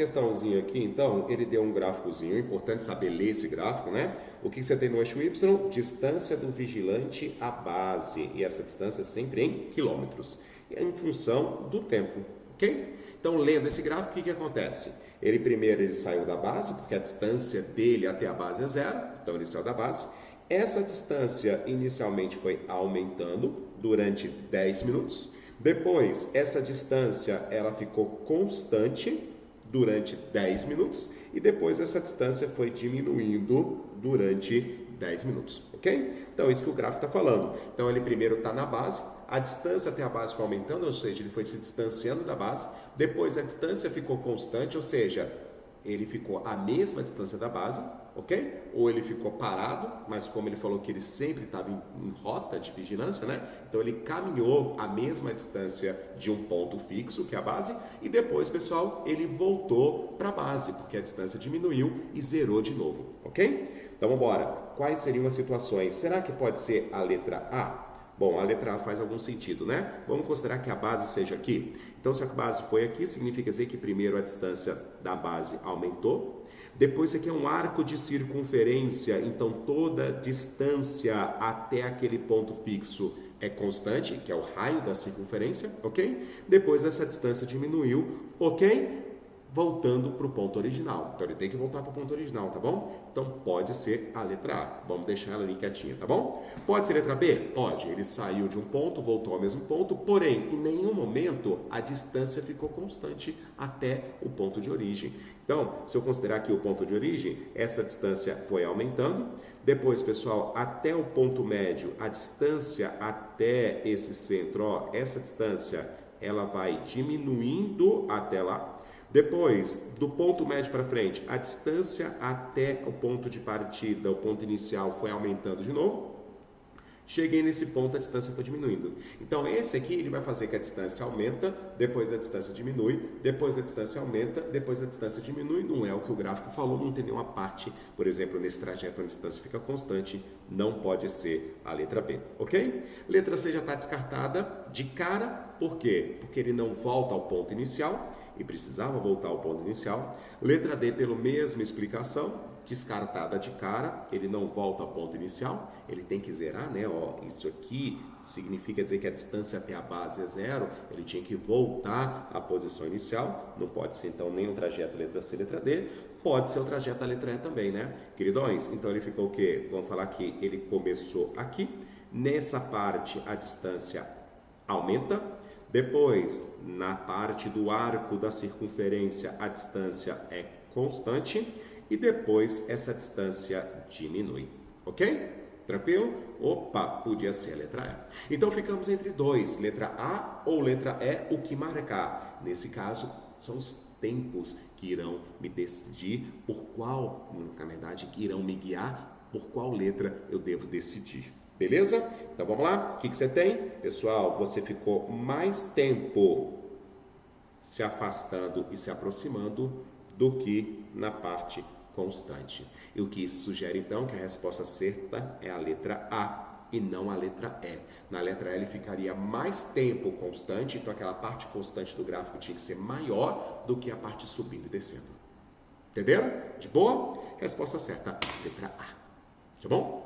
questãozinha aqui, então, ele deu um gráficozinho, importante saber ler esse gráfico, né? O que você tem no eixo Y? Distância do vigilante à base, e essa distância sempre em quilômetros, em função do tempo, ok? Então, lendo esse gráfico, o que acontece? Ele saiu da base, porque a distância dele até a base é 0, então ele saiu da base. Essa distância inicialmente foi aumentando durante 10 minutos. Depois, essa distância ela ficou constante durante 10 minutos. E depois essa distância foi diminuindo durante 10 minutos, ok? Então, isso que o gráfico está falando. Então, ele primeiro está na base, a distância até a base foi aumentando, ou seja, ele foi se distanciando da base. Depois, a distância ficou constante, ou seja, ele ficou à mesma distância da base, ok? Ou ele ficou parado, mas como ele falou que ele sempre estava em rota de vigilância, né? Então ele caminhou a mesma distância de um ponto fixo, que é a base, e depois, pessoal, ele voltou para a base, porque a distância diminuiu e zerou de novo, ok? Então vamos embora. Quais seriam as situações? Será que pode ser a letra A? Bom, a letra A faz algum sentido, né? Vamos considerar que a base seja aqui. Então, se a base foi aqui, significa dizer que primeiro a distância da base aumentou. Depois, isso aqui é um arco de circunferência, então toda distância até aquele ponto fixo é constante, que é o raio da circunferência, ok? Depois, essa distância diminuiu, ok? Voltando para o ponto original. Então, ele tem que voltar para o ponto original, tá bom? Então, pode ser a letra A. Vamos deixar ela ali quietinha, tá bom? Pode ser a letra B? Pode. Ele saiu de um ponto, voltou ao mesmo ponto, porém, em nenhum momento a distância ficou constante até o ponto de origem. Então, se eu considerar aqui o ponto de origem, essa distância foi aumentando. Depois, pessoal, até o ponto médio, a distância até esse centro, ó, essa distância, ela vai diminuindo até lá. Depois, do ponto médio para frente, a distância até o ponto de partida, o ponto inicial, foi aumentando de novo. Cheguei nesse ponto, a distância foi diminuindo. Então, esse aqui, ele vai fazer que a distância aumenta, depois a distância diminui, depois a distância aumenta, depois a distância diminui. Não é o que o gráfico falou, não tem nenhuma parte, por exemplo, nesse trajeto onde a distância fica constante, não pode ser a letra B, ok? Letra C já está descartada de cara, por quê? Porque ele não volta ao ponto inicial, e precisava voltar ao ponto inicial. Letra D, pela mesma explicação, descartada de cara, ele não volta ao ponto inicial, ele tem que zerar, né? Ó, isso aqui significa dizer que a distância até a base é 0, ele tinha que voltar à posição inicial, não pode ser então nem o trajeto letra C, letra D, pode ser o trajeto da letra E também, né? Queridões, então ele ficou o quê? Vamos falar que ele começou aqui, nessa parte a distância aumenta. Depois, na parte do arco da circunferência, a distância é constante e depois essa distância diminui, ok? Tranquilo? Opa, podia ser a letra E. Então, ficamos entre dois, letra A ou letra E, o que marcar? Nesse caso, são os tempos que irão me decidir por qual, na verdade, que irão me guiar por qual letra eu devo decidir. Beleza? Então vamos lá? O que você tem? Pessoal, você ficou mais tempo se afastando e se aproximando do que na parte constante. E o que isso sugere então que a resposta certa é a letra A e não a letra E. Na letra E ele ficaria mais tempo constante, então aquela parte constante do gráfico tinha que ser maior do que a parte subindo e descendo. Entenderam? De boa? Resposta certa, letra A. Tá bom?